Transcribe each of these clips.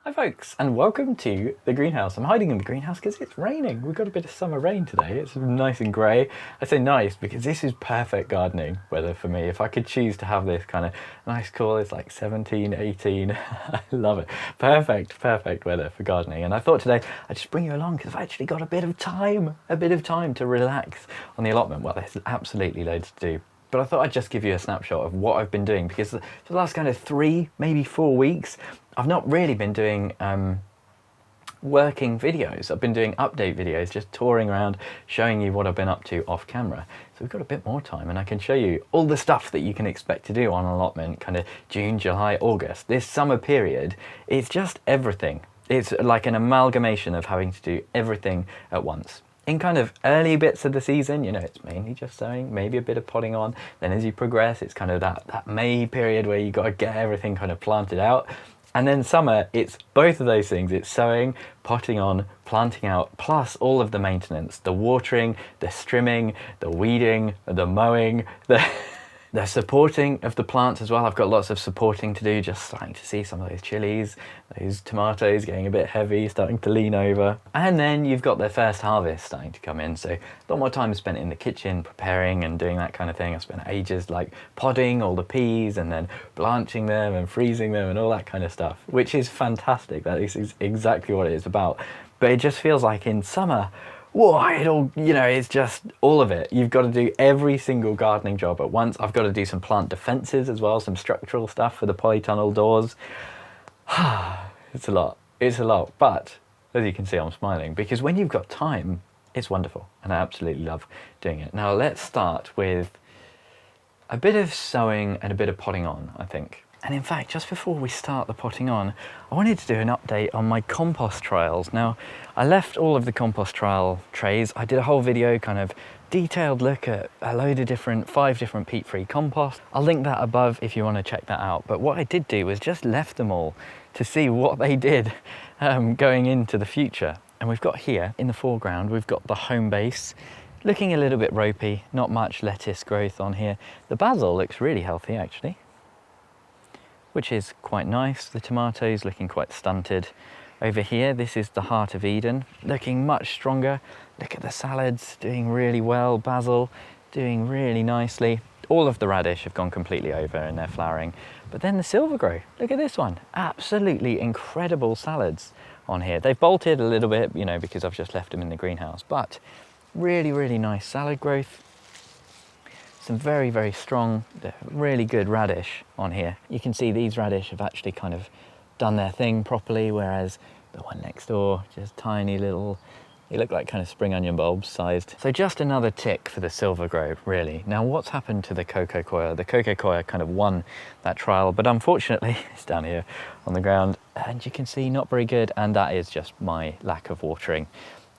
Hi folks, and welcome to the greenhouse. I'm hiding in the greenhouse because it's raining. We've got a bit of summer rain today. It's nice and grey. I say nice because this is perfect gardening weather for me. If I could choose to have this kind of nice cool, it's like 17, 18. I love it. Perfect weather for gardening. And I thought today I'd just bring you along because I've actually got a bit of time to relax on the allotment. Well, there's absolutely loads to do. But I thought I'd just give you a snapshot of what I've been doing because for the last kind of 3, maybe 4 weeks, I've not really been doing working videos. I've been doing update videos, just touring around, showing you what I've been up to off camera. So we've got a bit more time and I can show you all the stuff that you can expect to do on allotment, kind of June, July, August. This summer period, it's just everything. It's like an amalgamation of having to do everything at once. In kind of early bits of the season, you know, it's mainly just sowing, maybe a bit of potting on. Then as you progress, it's kind of that May period where you got to get everything kind of planted out. And then summer, it's both of those things. It's sowing, potting on, planting out, plus all of the maintenance, the watering, the strimming, the weeding, the mowing, the supporting of the plants as well. I've got lots of supporting to do, just starting to see some of those chilies, those tomatoes getting a bit heavy, starting to lean over. And then you've got the first harvest starting to come in. So a lot more time spent in the kitchen, preparing and doing that kind of thing. I spent ages like podding all the peas and then blanching them and freezing them and all that kind of stuff, which is fantastic. That is exactly what it is about. But it just feels like in summer, whoa, it all, you know, it's just all of it. You've got to do every single gardening job at once. I've got to do some plant defences as well, some structural stuff for the polytunnel doors. It's a lot. But as you can see, I'm smiling because when you've got time, it's wonderful. And I absolutely love doing it. Now let's start with a bit of sowing and a bit of potting on, I think. And in fact, just before we start the potting on, I wanted to do an update on my compost trials. Now, I left all of the compost trial trays. I did a whole video, kind of detailed look at a load of 5 different peat-free compost. I'll link that above if you want to check that out. But what I did do was just left them all to see what they did going into the future. And we've got here in the foreground, we've got the home base, looking a little bit ropey, not much lettuce growth on here. The basil looks really healthy actually, which is quite nice. The tomatoes looking quite stunted. Over here, this is the Heart of Eden, looking much stronger. Look at the salads, doing really well. Basil, doing really nicely. All of the radish have gone completely over and they're flowering. But then the silver grow, look at this one. Absolutely incredible salads on here. They've bolted a little bit, you know, because I've just left them in the greenhouse, but really nice salad growth. Some very strong, really good radish on here. You can see these radish have actually kind of done their thing properly, whereas the one next door, just tiny little, they look like kind of spring onion bulbs sized. So just another tick for the silver grove, really. Now what's happened to the cocoa coir? The cocoa coir kind of won that trial, but unfortunately it's down here on the ground and you can see not very good, and that is just my lack of watering.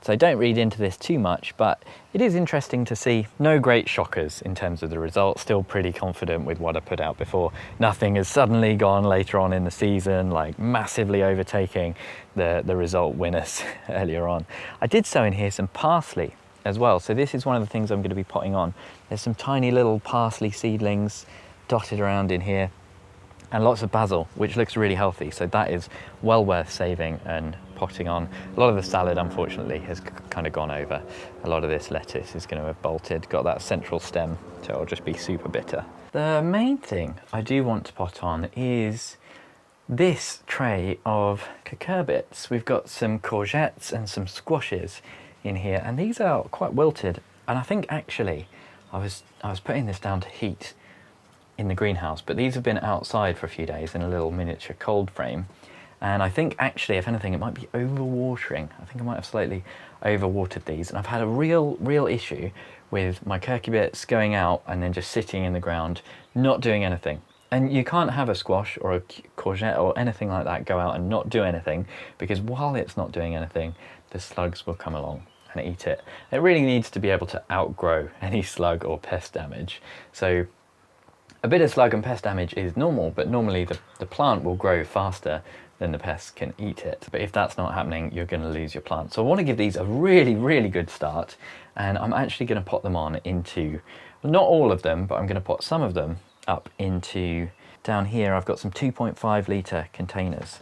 So don't read into this too much, but it is interesting to see no great shockers in terms of the results. Still pretty confident with what I put out before. Nothing has suddenly gone later on in the season, like massively overtaking the result winners earlier on. I did sow in here some parsley as well. So this is one of the things I'm going to be potting on. There's some tiny little parsley seedlings dotted around in here, and lots of basil, which looks really healthy. So that is well worth saving and potting on. A lot of the salad, unfortunately, has kind of gone over. A lot of this lettuce is going to have bolted, got that central stem, so it'll just be super bitter. The main thing I do want to pot on is this tray of cucurbits. We've got some courgettes and some squashes in here, and these are quite wilted. And I think actually, I was putting this down to heat in the greenhouse, but these have been outside for a few days in a little miniature cold frame. And I think actually, if anything, it might be overwatering. I think I might have slightly overwatered these. And I've had a real issue with my cucurbits going out and then just sitting in the ground, not doing anything. And you can't have a squash or a courgette or anything like that go out and not do anything, because while it's not doing anything, the slugs will come along and eat it. It really needs to be able to outgrow any slug or pest damage. So a bit of slug and pest damage is normal, but normally the plant will grow faster than the pests can eat it. But if that's not happening, you're going to lose your plant. So I want to give these a really good start, and I'm actually going to pot them on into, well, not all of them, but I'm going to pot some of them up into, down here I've got some 2.5 litre containers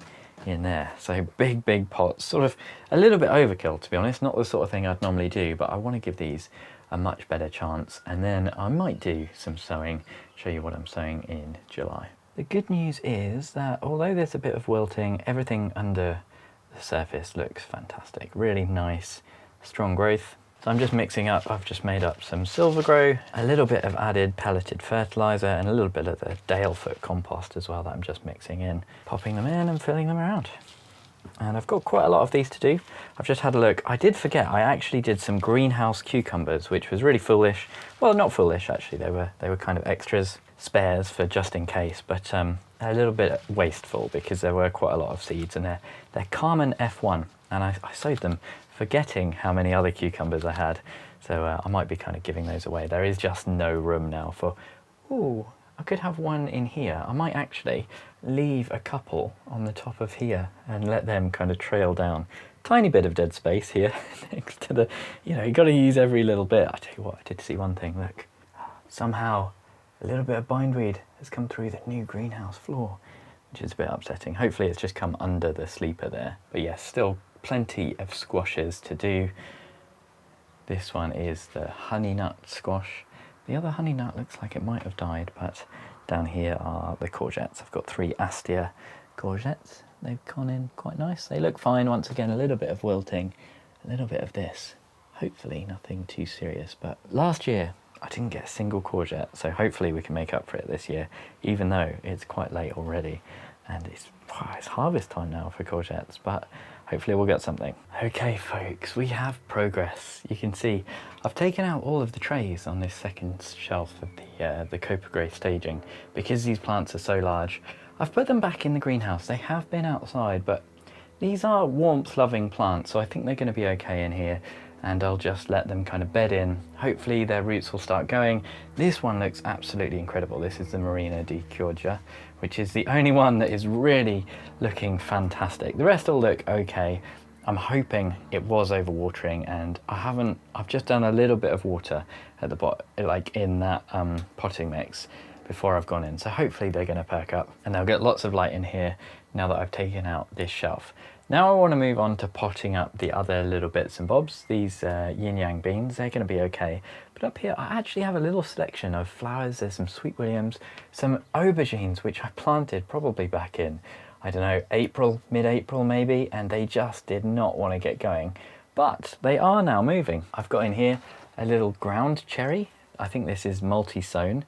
in there. So big pots, sort of a little bit overkill, to be honest, not the sort of thing I'd normally do, but I want to give these a much better chance. And then I might do some sowing, show you what I'm sowing in July. The good news is that although there's a bit of wilting, everything under the surface looks fantastic. Really nice, strong growth. So I'm just mixing up, I've just made up some Silver Grow, a little bit of added pelleted fertiliser and a little bit of the Dalefoot compost as well that I'm just mixing in, popping them in and filling them around. And I've got quite a lot of these to do. I've just had a look. I did forget, I actually did some greenhouse cucumbers, which was really foolish. Well, not foolish actually, they were kind of extras, spares for just in case, but a little bit wasteful because there were quite a lot of seeds and they're Carmen F1, and I sowed them forgetting how many other cucumbers I had. So I might be kind of giving those away. There is just no room now for, ooh, I could have one in here. I might actually leave a couple on the top of here and let them kind of trail down. Tiny bit of dead space here next to the, you got to use every little bit. I tell you what, I did see one thing, look. Somehow a little bit of bindweed has come through the new greenhouse floor, which is a bit upsetting. Hopefully it's just come under the sleeper there. But yes, still plenty of squashes to do. This one is the honey nut squash. The other honey nut looks like it might have died, but down here are the courgettes. I've got 3 Astia courgettes. They've gone in quite nice. They look fine. Once again, a little bit of wilting, a little bit of this. Hopefully nothing too serious, but last year I didn't get a single courgette, so hopefully we can make up for it this year, even though it's quite late already. And it's harvest time now for courgettes, but hopefully we'll get something. Okay folks, we have progress. You can see I've taken out all of the trays on this second shelf of the Copper Grey staging because these plants are so large. I've put them back in the greenhouse. They have been outside, but these are warmth loving plants, so I think they're going to be okay in here, and I'll just let them kind of bed in. Hopefully their roots will start going. This one looks absolutely incredible. This is the Marina di Chioggia, which is the only one that is really looking fantastic. The rest all look okay. I'm hoping it was overwatering, and I've just done a little bit of water at the bottom, like in that potting mix before I've gone in. So hopefully they're gonna perk up and they'll get lots of light in here now that I've taken out this shelf. Now I want to move on to potting up the other little bits and bobs. These yin yang beans, they're going to be okay. But up here I actually have a little selection of flowers. There's some sweet williams, some aubergines, which I planted probably back in, I don't know, April, mid-April maybe, and they just did not want to get going. But they are now moving. I've got in here a little ground cherry. I think this is multi-sown.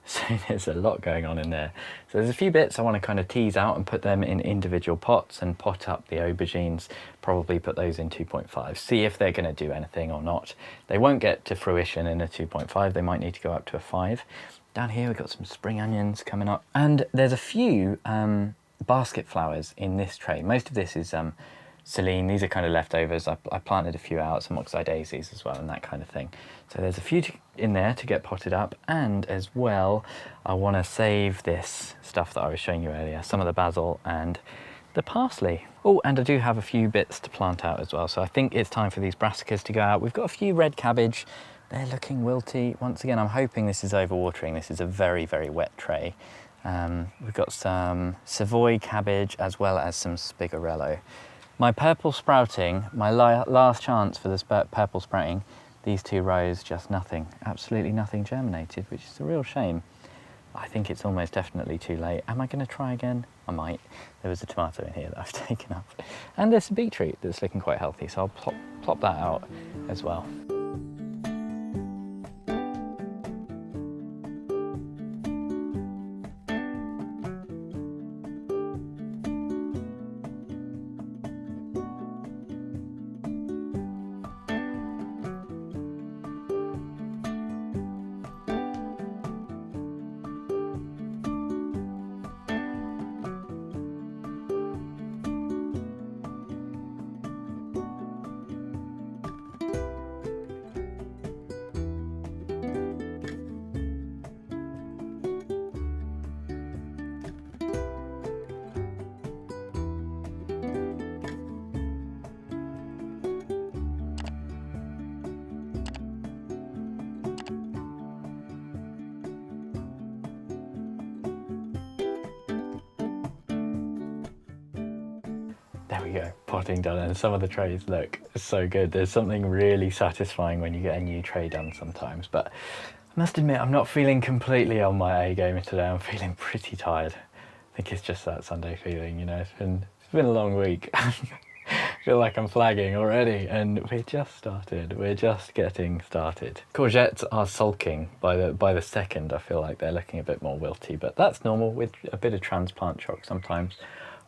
So there's a lot going on in there. So there's a few bits I want to kind of tease out and put them in individual pots and pot up the aubergines, probably put those in 2.5, see if they're going to do anything or not. They won't get to fruition in a 2.5, they might need to go up to a 5. Down here we've got some spring onions coming up, and there's a few basket flowers in this tray. Most of this is Celine. These are kind of leftovers. I planted a few out, some oxeye daisies as well and that kind of thing. So there's a few in there to get potted up, and as well I want to save this stuff that I was showing you earlier, some of the basil and the parsley. Oh, and I do have a few bits to plant out as well, so I think it's time for these brassicas to go out. We've got a few red cabbage. They're looking wilty. Once again, I'm hoping this is overwatering. This is a very, very wet tray. We've got some Savoy cabbage as well as some spigarello. My purple sprouting, my last chance for this purple sprouting, these 2 rows, just nothing, absolutely nothing germinated, which is a real shame. I think it's almost definitely too late. Am I going to try again? I might. There was a tomato in here that I've taken up. And there's a beetroot that's looking quite healthy, so I'll plop that out as well. There we go, potting done, and some of the trays look so good. There's something really satisfying when you get a new tray done sometimes, but I must admit I'm not feeling completely on my A game today. I'm feeling pretty tired. I think it's just that Sunday feeling, you know, it's been a long week. I feel like I'm flagging already, and we're just started. We're just getting started. Courgettes are sulking by the second. I feel like they're looking a bit more wilty, but that's normal with a bit of transplant shock sometimes.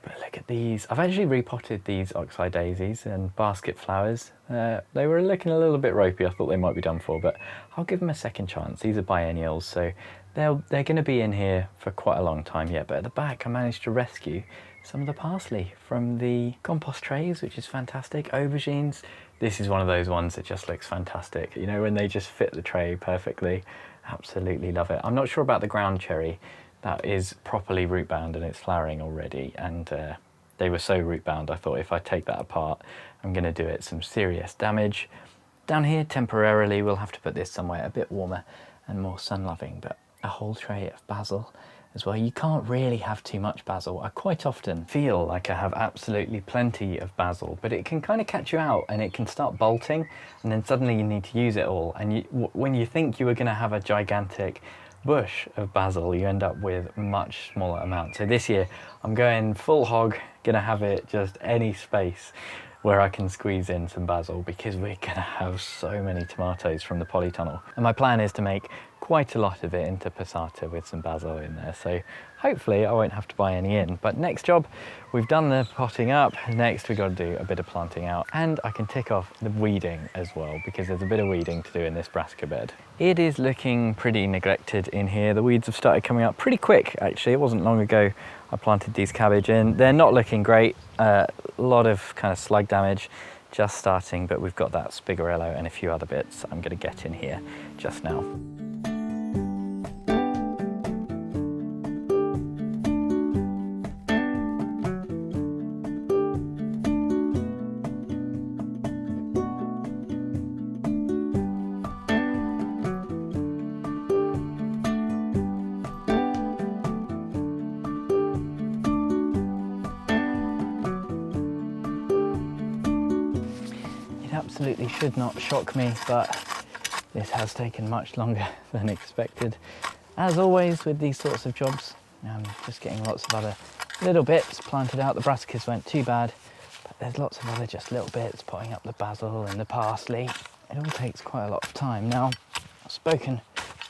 But look at these. I've actually repotted these oxeye daisies and basket flowers. They were looking a little bit ropey. I thought they might be done for, but I'll give them a second chance. These are biennials, so they're going to be in here for quite a long time yet. But at the back, I managed to rescue some of the parsley from the compost trays, which is fantastic. Aubergines. This is one of those ones that just looks fantastic. You know, when they just fit the tray perfectly. Absolutely love it. I'm not sure about the ground cherry. That is properly root bound and it's flowering already, and they were so root bound I thought if I take that apart I'm going to do it some serious damage. Down here temporarily we'll have to put this somewhere a bit warmer and more sun loving, but a whole tray of basil as well. You can't really have too much basil. I quite often feel like I have absolutely plenty of basil, but it can kind of catch you out and it can start bolting, and then suddenly you need to use it all, and when you think you were going to have a gigantic bush of basil, you end up with much smaller amounts. So this year I'm going full hog, gonna have it just any space where I can squeeze in some basil, because we're gonna have so many tomatoes from the polytunnel, and my plan is to make quite a lot of it into passata with some basil in there, so hopefully I won't have to buy any in. But next job, we've done the potting up, next we've got to do a bit of planting out, and I can tick off the weeding as well, because there's a bit of weeding to do in this brassica bed. It is looking pretty neglected in here. The weeds have started coming up pretty quick actually. It wasn't long ago I planted these cabbage in. They're not looking great, a lot of kind of slug damage just starting, but we've got that spigarello and a few other bits I'm going to get in here just now. Absolutely should not shock me, but this has taken much longer than expected. As always with these sorts of jobs, I'm just getting lots of other little bits planted out. The brassicas weren't too bad, but there's lots of other just little bits, potting up the basil and the parsley. It all takes quite a lot of time. Now, I've spoken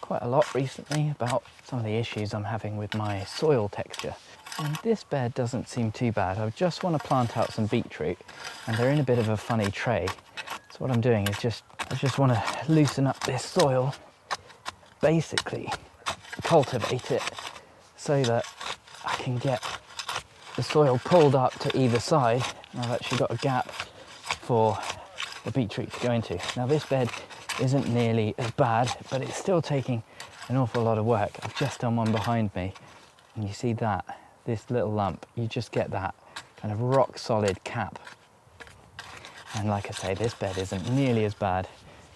quite a lot recently about some of the issues I'm having with my soil texture. And this bed doesn't seem too bad. I just want to plant out some beetroot, and they're in a bit of a funny tray. So what I'm doing is I just want to loosen up this soil, basically cultivate it so that I can get the soil pulled up to either side, and I've actually got a gap for the beetroot to go into. Now this bed isn't nearly as bad, but it's still taking an awful lot of work. I've just done one behind me, and you see that, this little lump, you just get that kind of rock solid cap. And like I say, this bed isn't nearly as bad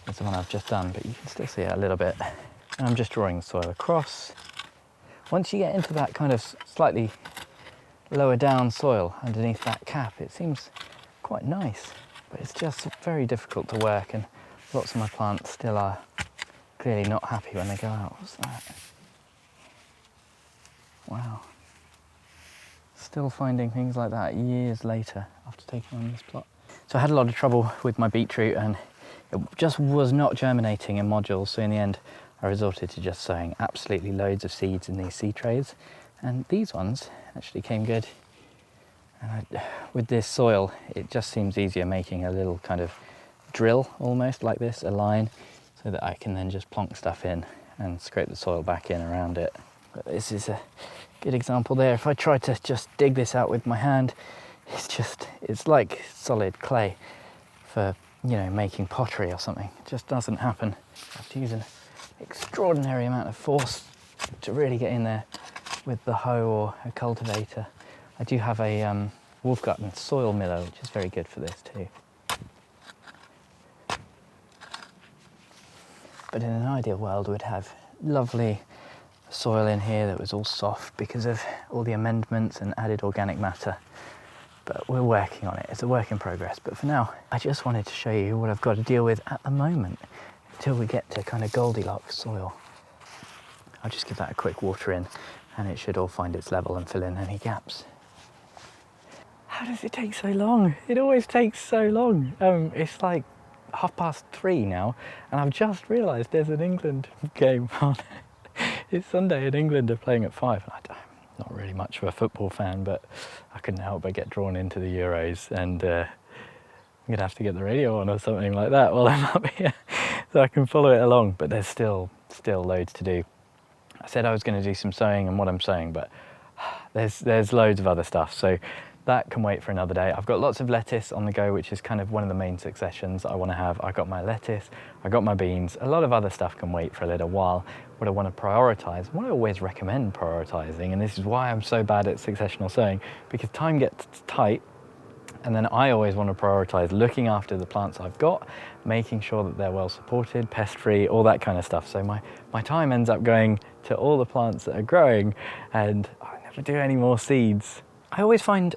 as the one I've just done, but you can still see it a little bit. And I'm just drawing the soil across. Once you get into that kind of slightly lower down soil underneath that cap, it seems quite nice, but it's just very difficult to work, and lots of my plants still are clearly not happy when they go out. What's that? Wow. Still finding things like that years later after taking on this plot. So I had a lot of trouble with my beetroot, and it just was not germinating in modules, so in the end I resorted to just sowing absolutely loads of seeds in these seed trays, and these ones actually came good. And with this soil it just seems easier making a little kind of drill almost like this, a line, so that I can then just plonk stuff in and scrape the soil back in around it. But this is a good example there. If I try to just dig this out with my hand, it's like solid clay for, you know, making pottery or something. It just doesn't happen. I have to use an extraordinary amount of force to really get in there with the hoe or a cultivator. I do have a Wolfgarten soil miller, which is very good for this too. But in an ideal world we'd have lovely soil in here that was all soft because of all the amendments and added organic matter. but we're working on it. It's a work in progress. But for now, I just wanted to show you what I've got to deal with at the moment until we get to kind of Goldilocks soil. I'll just give that a quick water in and it should all find its level and fill in any gaps. How does it take so long? It always takes so long. It's like 3:30 now, and I've just realised there's an England game on. It's Sunday and England are playing at 5. I'm not really much of a football fan, but I couldn't help but get drawn into the Euros, and I'm going to have to get the radio on or something like that while I'm up here so I can follow it along. But there's still loads to do. I said I was going to do some sewing and what I'm sewing, but there's loads of other stuff. So that can wait for another day. I've got lots of lettuce on the go, which is kind of one of the main successions I want to have. I got my lettuce, I got my beans. A lot of other stuff can wait for a little while. What I want to prioritise, what I always recommend prioritising, and this is why I'm so bad at successional sowing, because time gets tight, and then I always want to prioritise looking after the plants I've got, making sure that they're well supported, pest-free, all that kind of stuff. So my time ends up going to all the plants that are growing, and I never do any more seeds. I always find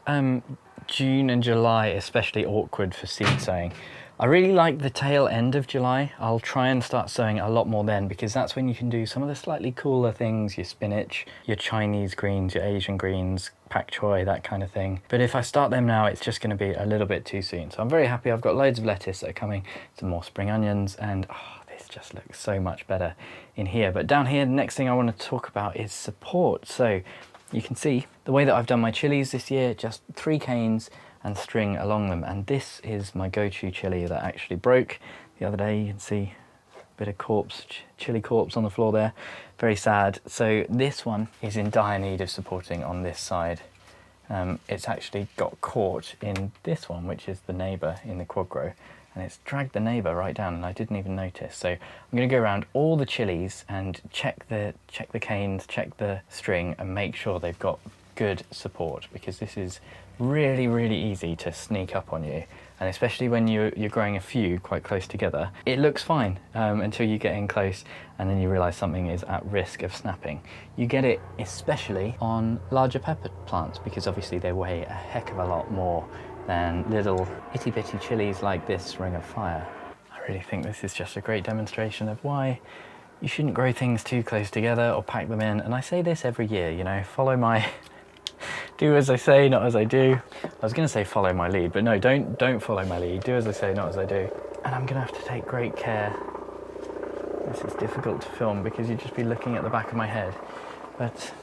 June and July especially awkward for seed sowing. I really like the tail end of July. I'll try and start sowing a lot more then, because that's when you can do some of the slightly cooler things, your spinach, your Chinese greens, your Asian greens, pak choi, that kind of thing. But if I start them now, it's just going to be a little bit too soon. So I'm very happy. I've got loads of lettuce that are coming, some more spring onions, and this just looks so much better in here. But down here, the next thing I want to talk about is support. So you can see the way that I've done my chilies this year, just 3 canes and string along them. And this is my go-to chili that actually broke the other day. You can see a bit of chili corpse on the floor there. Very sad. So this one is in dire need of supporting on this side. It's actually got caught in this one, which is the neighbour in the quad grow. And it's dragged the neighbour right down, and I didn't even notice. So I'm going to go around all the chilies and check the canes, check the string, and make sure they've got good support, because this is really, really easy to sneak up on you. And especially when you're growing a few quite close together, it looks fine until you get in close and then you realise something is at risk of snapping. You get it especially on larger pepper plants, because obviously they weigh a heck of a lot more than little itty bitty chilies like this Ring of Fire. I really think this is just a great demonstration of why you shouldn't grow things too close together or pack them in. And I say this every year, you know, follow my do as I say, not as I do. I was going to say follow my lead, but no, don't follow my lead. Do as I say, not as I do. And I'm going to have to take great care. This is difficult to film because you'd just be looking at the back of my head. But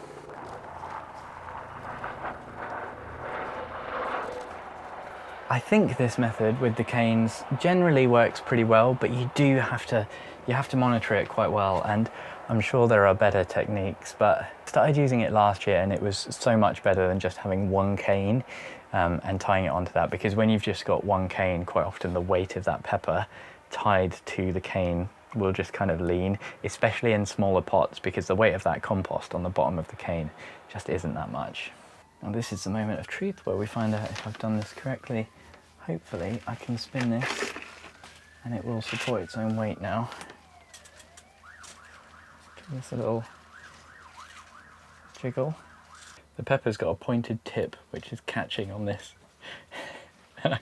I think this method with the canes generally works pretty well, but you have to monitor it quite well, and I'm sure there are better techniques, but I started using it last year and it was so much better than just having one cane and tying it onto that, because when you've just got one cane, quite often the weight of that pepper tied to the cane will just kind of lean, especially in smaller pots, because the weight of that compost on the bottom of the cane just isn't that much. Now this is the moment of truth where we find out if I've done this correctly. Hopefully I can spin this and it will support its own weight now. Give this a little jiggle. The pepper's got a pointed tip which is catching on this. And I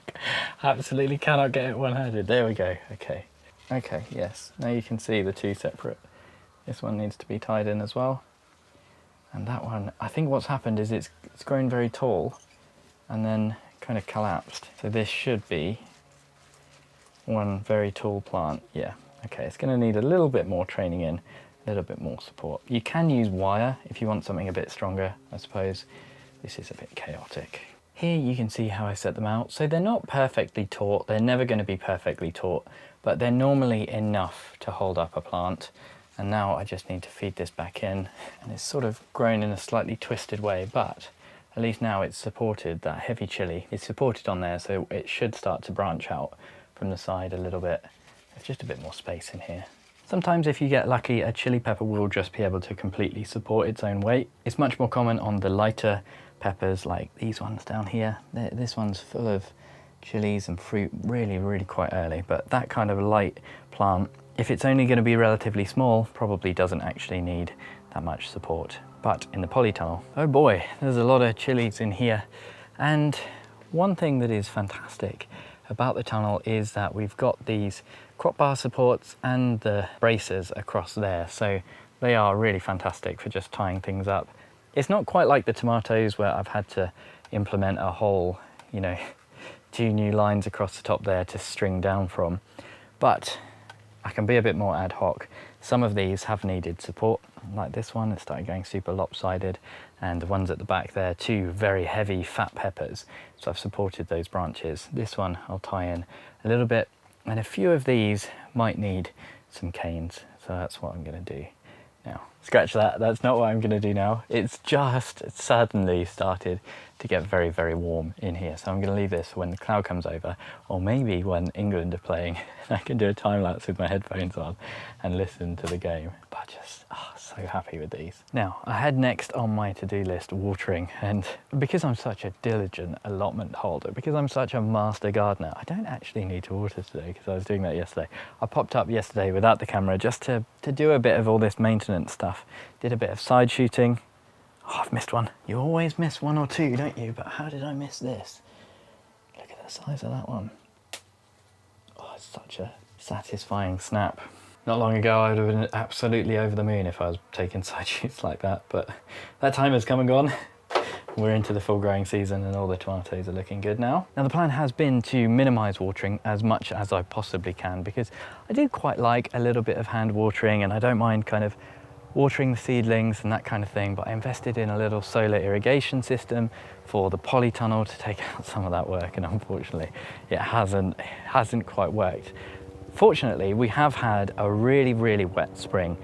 absolutely cannot get it one-handed. There we go, okay. Okay, yes, now you can see the two separate. This one needs to be tied in as well. And that one, I think what's happened is it's grown very tall and then kind of collapsed. So this should be one very tall plant. Yeah, okay, it's going to need a little bit more training in, a little bit more support. You can use wire if you want something a bit stronger, I suppose. This is a bit chaotic. Here you can see how I set them out. So they're not perfectly taut, they're never going to be perfectly taut, but they're normally enough to hold up a plant. And now I just need to feed this back in, and it's sort of grown in a slightly twisted way, but at least now it's supported, that heavy chili is supported on there, so it should start to branch out from the side a little bit. There's just a bit more space in here. Sometimes if you get lucky, a chili pepper will just be able to completely support its own weight. It's much more common on the lighter peppers like these ones down here. This one's full of chilies and fruit really, really quite early, but that kind of light plant, if it's only going to be relatively small, probably doesn't actually need that much support. But in the polytunnel, oh boy, there's a lot of chilies in here. And One thing that is fantastic about the tunnel is that we've got these crop bar supports and the braces across there, so they are really fantastic for just tying things up. It's not quite like the tomatoes where I've had to implement a whole, 2 new lines across the top there to string down from, but I can be a bit more ad hoc. Some of these have needed support, like this one, it started going super lopsided, and the ones at the back there, 2 very heavy fat peppers, so I've supported those branches. This one I'll tie in a little bit, and a few of these might need some canes, so that's what I'm going to do now. Scratch that, that's not what I'm going to do now. It's just suddenly started to get very, very warm in here, so I'm going to leave this when the cloud comes over, or maybe when England are playing I can do a time lapse with my headphones on and listen to the game. But just so happy with these. Now, I had next on my to-do list watering, and because I'm such a diligent allotment holder, because I'm such a master gardener, I don't actually need to water today because I was doing that yesterday. I popped up yesterday without the camera just to do a bit of all this maintenance stuff. Did a bit of side shooting. Oh, I've missed one. You always miss 1 or 2, don't you? But how did I miss this? Look at the size of that one. Oh, it's such a satisfying snap. Not long ago, I would have been absolutely over the moon if I was taking side shoots like that, but that time has come and gone. We're into the full growing season and all the tomatoes are looking good now. Now, the plan has been to minimise watering as much as I possibly can, because I do quite like a little bit of hand watering, and I don't mind kind of watering the seedlings and that kind of thing, but I invested in a little solar irrigation system for the polytunnel to take out some of that work, and unfortunately it hasn't quite worked. Fortunately, we have had a really, really wet spring.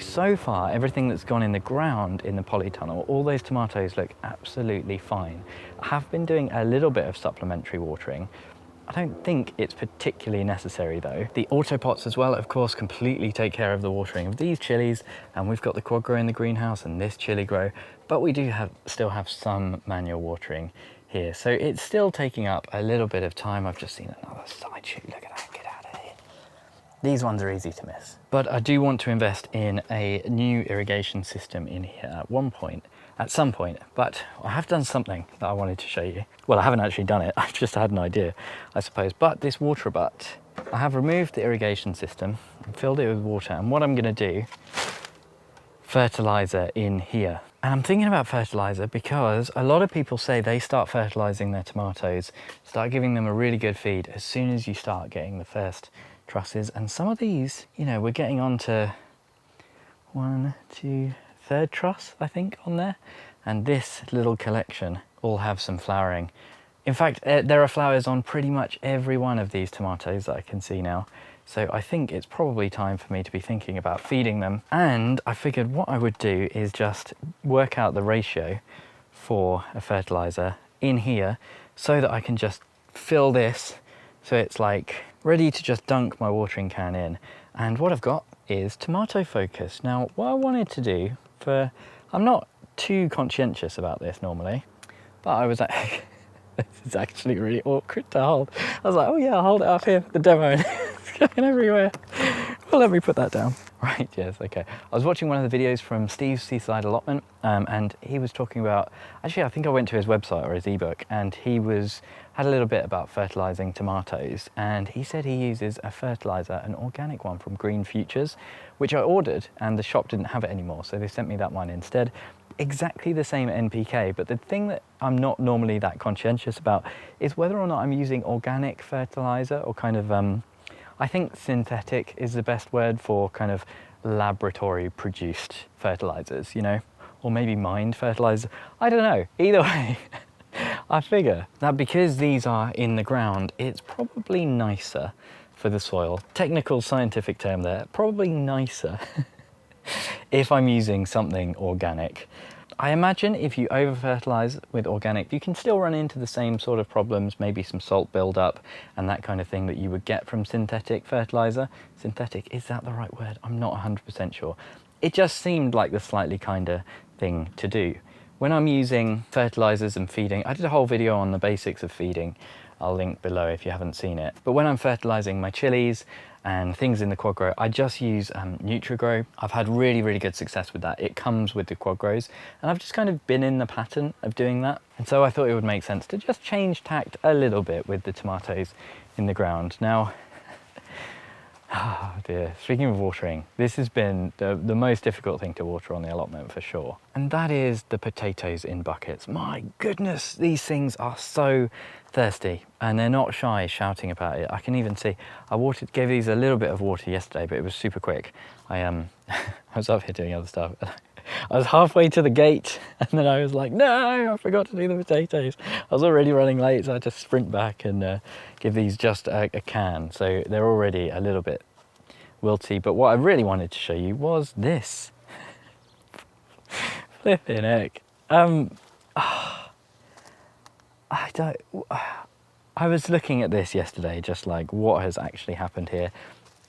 So far, everything that's gone in the ground in the polytunnel, all those tomatoes look absolutely fine. I have been doing a little bit of supplementary watering. I don't think it's particularly necessary though. The auto pots as well, of course, completely take care of the watering of these chilies, and we've got the quad grow in the greenhouse and this chili grow, but we do still have some manual watering here. So it's still taking up a little bit of time. I've just seen another side shoot, look at that, get out of here. These ones are easy to miss. But I do want to invest in a new irrigation system in here at some point, but I have done something that I wanted to show you. Well, I haven't actually done it, I've just had an idea, I suppose. But this water butt, I have removed the irrigation system and filled it with water, and what I'm going to do, fertilizer in here. And I'm thinking about fertilizer because a lot of people say they start fertilizing their tomatoes, start giving them a really good feed as soon as you start getting the first trusses. And some of these, we're getting on to 1, 2, 3rd truss, I think, on there. And this little collection all have some flowering. In fact, there are flowers on pretty much every one of these tomatoes that I can see now. So I think it's probably time for me to be thinking about feeding them. And I figured what I would do is just work out the ratio for a fertilizer in here so that I can just fill this so it's like ready to just dunk my watering can in. And what I've got is tomato focus. Now, what I wanted to do I'm not too conscientious about this normally, but I was like, this is actually really awkward to hold. I was like, oh yeah, I'll hold it up here for the demo. It's going everywhere. Well, let me put that down. Right, yes, okay. I was watching one of the videos from Steve's Seaside Allotment, and he was talking about, actually I think I went to his website or his ebook, and he had a little bit about fertilizing tomatoes, and he said he uses a fertilizer, an organic one from Green Futures, which I ordered, and the shop didn't have it anymore, so they sent me that one instead. Exactly the same NPK, but the thing that I'm not normally that conscientious about is whether or not I'm using organic fertilizer or kind of I think synthetic is the best word for kind of laboratory produced fertilizers, or maybe mined fertilizer. I don't know. Either way, I figure that because these are in the ground, it's probably nicer for the soil. Technical scientific term there, probably nicer if I'm using something organic. I imagine if you over-fertilise with organic, you can still run into the same sort of problems, maybe some salt build-up and that kind of thing that you would get from synthetic fertiliser. Synthetic, is that the right word? I'm not 100% sure. It just seemed like the slightly kinder thing to do. When I'm using fertilisers and feeding, I did a whole video on the basics of feeding, I'll link below if you haven't seen it. But when I'm fertilizing my chilies and things in the quad grow, I just use Nutrigrow. I've had really, really good success with that. It comes with the quad grows, and I've just kind of been in the pattern of doing that. And so I thought it would make sense to just change tact a little bit with the tomatoes in the ground. Now, oh dear, speaking of watering, this has been the most difficult thing to water on the allotment for sure. And that is the potatoes in buckets. My goodness, these things are so thirsty, and they're not shy shouting about it. I can even see, gave these a little bit of water yesterday, but it was super quick. I was up here doing other stuff. I was halfway to the gate, and then I was like, no, I forgot to do the potatoes. I was already running late, so I had to sprint back and give these just a can. So they're already a little bit wilty. But what I really wanted to show you was this. Flipping heck. I was looking at this yesterday, just like what has actually happened here.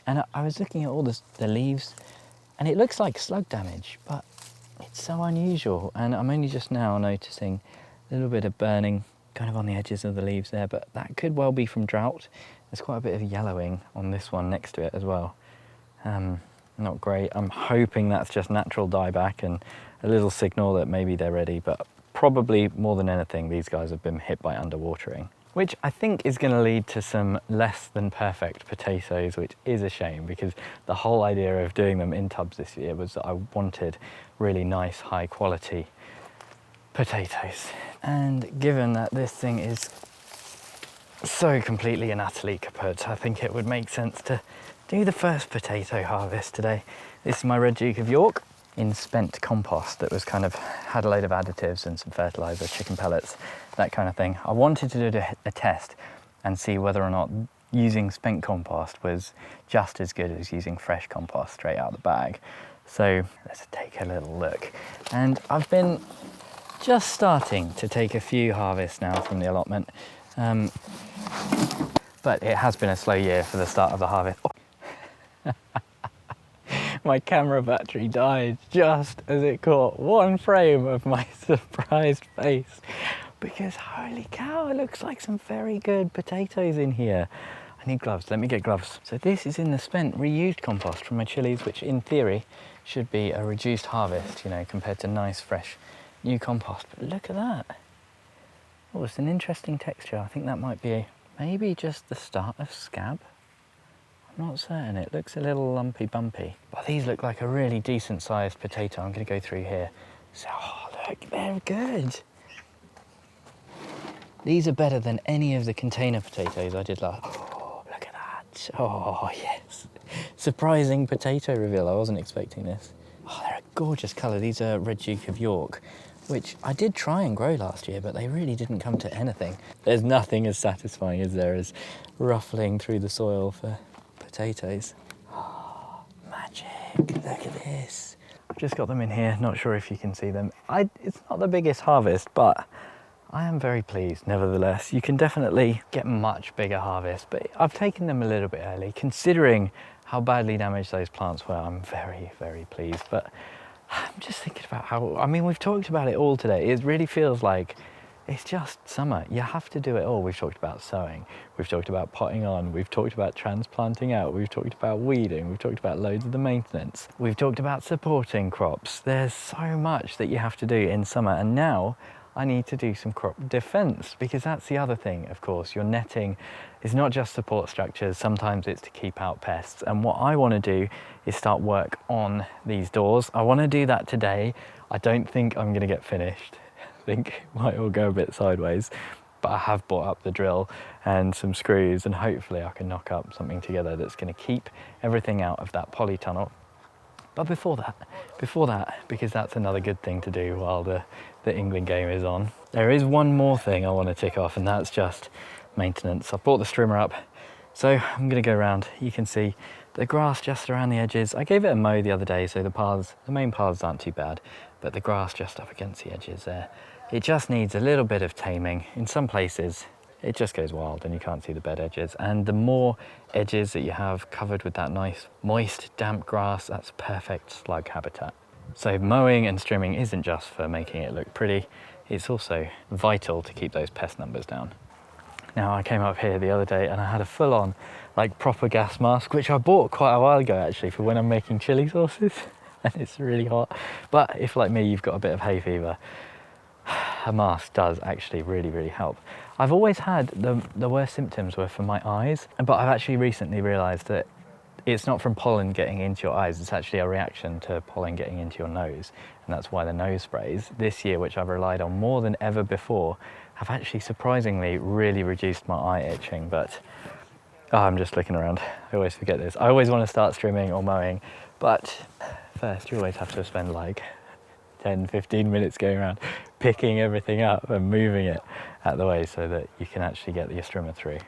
And I was looking at all the leaves, and it looks like slug damage, but it's so unusual. And I'm only just now noticing a little bit of burning kind of on the edges of the leaves there, but that could well be from drought. There's quite a bit of yellowing on this one next to it as well. Not great. I'm hoping that's just natural dieback and a little signal that maybe they're ready, but probably more than anything, these guys have been hit by underwatering, which I think is going to lead to some less than perfect potatoes, which is a shame, because the whole idea of doing them in tubs this year was that I wanted really nice, high quality potatoes. And given that this thing is so completely and utterly kaput, I think it would make sense to do the first potato harvest today. This is my Red Duke of York in spent compost that was kind of had a load of additives and some fertilizer, chicken pellets, that kind of thing. I wanted to do a test and see whether or not using spent compost was just as good as using fresh compost straight out of the bag. So let's take a little look. And I've been just starting to take a few harvests now from the allotment, but it has been a slow year for the start of the harvest. Oh. My camera battery died just as it caught one frame of my surprised face, because holy cow, it looks like some very good potatoes in here. I need gloves, let me get gloves. So this is in the spent reused compost from my chilies, which in theory should be a reduced harvest, you know, compared to nice fresh new compost. But look at that. Oh, it's an interesting texture. I think that might be maybe just the start of scab. I'm not certain, it looks a little lumpy bumpy. But these look like a really decent sized potato. I'm gonna go through here. So, oh look, they're good. These are better than any of the container potatoes I did last. Oh, look at that. Oh, yes. Surprising potato reveal. I wasn't expecting this. Oh, they're a gorgeous colour. These are Red Duke of York, which I did try and grow last year, but they really didn't come to anything. There's nothing as satisfying as there is ruffling through the soil for potatoes. Oh, magic. Look at this. I've just got them in here. Not sure if you can see them. It's not the biggest harvest, but I am very pleased nevertheless. You can definitely get much bigger harvests, but I've taken them a little bit early. Considering how badly damaged those plants were, I'm very, very pleased. But I'm just thinking about how, I mean, we've talked about it all today. It really feels like it's just summer. You have to do it all. We've talked about sowing, we've talked about potting on, we've talked about transplanting out, we've talked about weeding, we've talked about loads of the maintenance, we've talked about supporting crops. There's so much that you have to do in summer, and now I need to do some crop defense, because that's the other thing, of course. Your netting is not just support structures, sometimes it's to keep out pests. And what I want to do is start work on these doors. I want to do that today. I don't think I'm going to get finished. I think it might all go a bit sideways, but I have bought up the drill and some screws, and hopefully I can knock up something together that's going to keep everything out of that polytunnel. But before that, because that's another good thing to do while the England game is on, there is one more thing I want to tick off, and that's just maintenance. I've brought the strimmer up, so I'm going to go around. You can see the grass just around the edges. I gave it a mow the other day, so the main paths aren't too bad, but the grass just up against the edges there, it just needs a little bit of taming. In some places it just goes wild and you can't see the bed edges, and the more edges that you have covered with that nice moist damp grass, that's perfect slug habitat. So mowing and strimming isn't just for making it look pretty, it's also vital to keep those pest numbers down. Now, I came up here the other day and I had a full-on, like, proper gas mask, which I bought quite a while ago, actually, for when I'm making chili sauces, and it's really hot. But if, like me, you've got a bit of hay fever, a mask does actually really, really help. I've always had the worst symptoms were from my eyes, but I've actually recently realised that it's not from pollen getting into your eyes, it's actually a reaction to pollen getting into your nose, and that's why the nose sprays this year, which I've relied on more than ever before, have actually surprisingly really reduced my eye itching. But I'm just looking around, I always forget this. I always want to start strimming or mowing, but first you always have to spend like 10-15 minutes going around picking everything up and moving it out of the way so that you can actually get your strimmer through.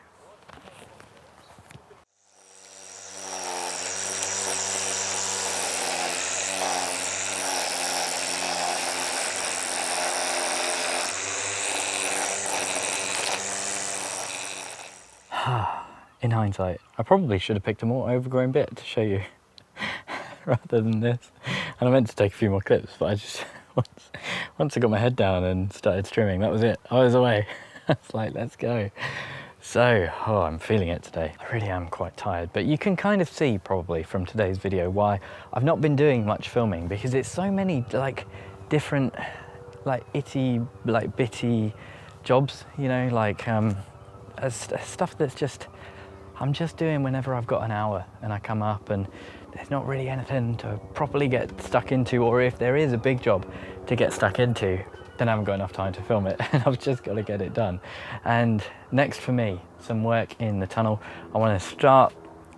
In hindsight, I probably should have picked a more overgrown bit to show you rather than this. And I meant to take a few more clips, but I just, once I got my head down and started strimming, that was it. I was away. I was like, let's go. So, I'm feeling it today. I really am quite tired, but you can kind of see probably from today's video why I've not been doing much filming, because it's so many like different, like bitty jobs, you know, like stuff that's just, I'm just doing whenever I've got an hour and I come up and there's not really anything to properly get stuck into, or if there is a big job to get stuck into, then I haven't got enough time to film it and I've just got to get it done. And next for me, some work in the tunnel. I want to start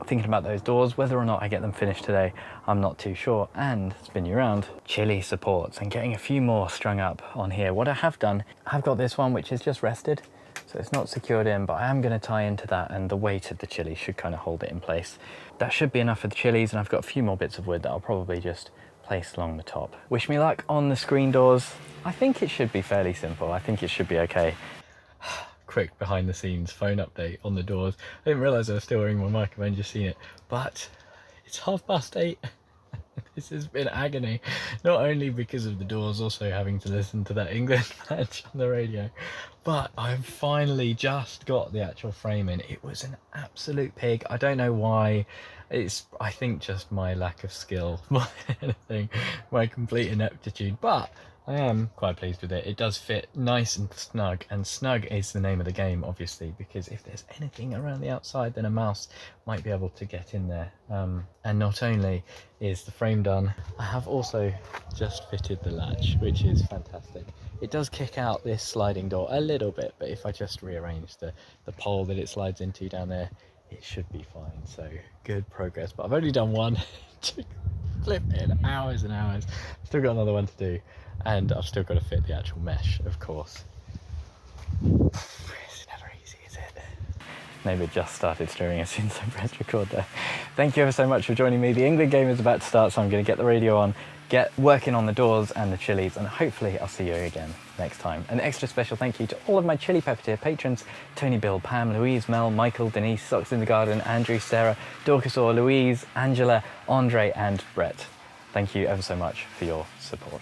thinking about those doors. Whether or not I get them finished today, I'm not too sure. And spin you around, chili supports and getting a few more strung up on here. What I have done, I've got this one which is just rested, so it's not secured in, but I am going to tie into that, and the weight of the chili should kind of hold it in place. That should be enough for the chilies, and I've got a few more bits of wood that I'll probably just place along the top. Wish me luck on the screen doors. I think it should be fairly simple. I think it should be okay. Quick behind the scenes phone update on the doors. I didn't realise I was still wearing my mic, I've only just seen it, but it's 8:30. This has been agony, not only because of the doors, also having to listen to that England match on the radio, but I've finally just got the actual frame in. It was an absolute pig. I don't know why. It's, I think, just my lack of skill more than anything, my complete ineptitude, but I am quite pleased with it. It does fit nice and snug is the name of the game, obviously, because if there's anything around the outside, then a mouse might be able to get in there. And not only is the frame done, I have also just fitted the latch, which is fantastic. It does kick out this sliding door a little bit, but if I just rearrange the pole that it slides into down there, it should be fine. So good progress, but I've only done one. Flip in hours and hours. Still got another one to do, and I've still got to fit the actual mesh, of course. It's never easy, is it? Maybe it just started streaming as soon as I pressed record there. Thank you ever so much for joining me. The England game is about to start, so I'm going to get the radio on, get working on the doors and the chilies, and hopefully I'll see you again next time. An extra special thank you to all of my Chili Pepper Tier patrons: Tony, Bill, Pam, Louise, Mel, Michael, Denise, Socks in the Garden, Andrew, Sarah, Dorcasaur, Louise, Angela, Andre and Brett. Thank you ever so much for your support.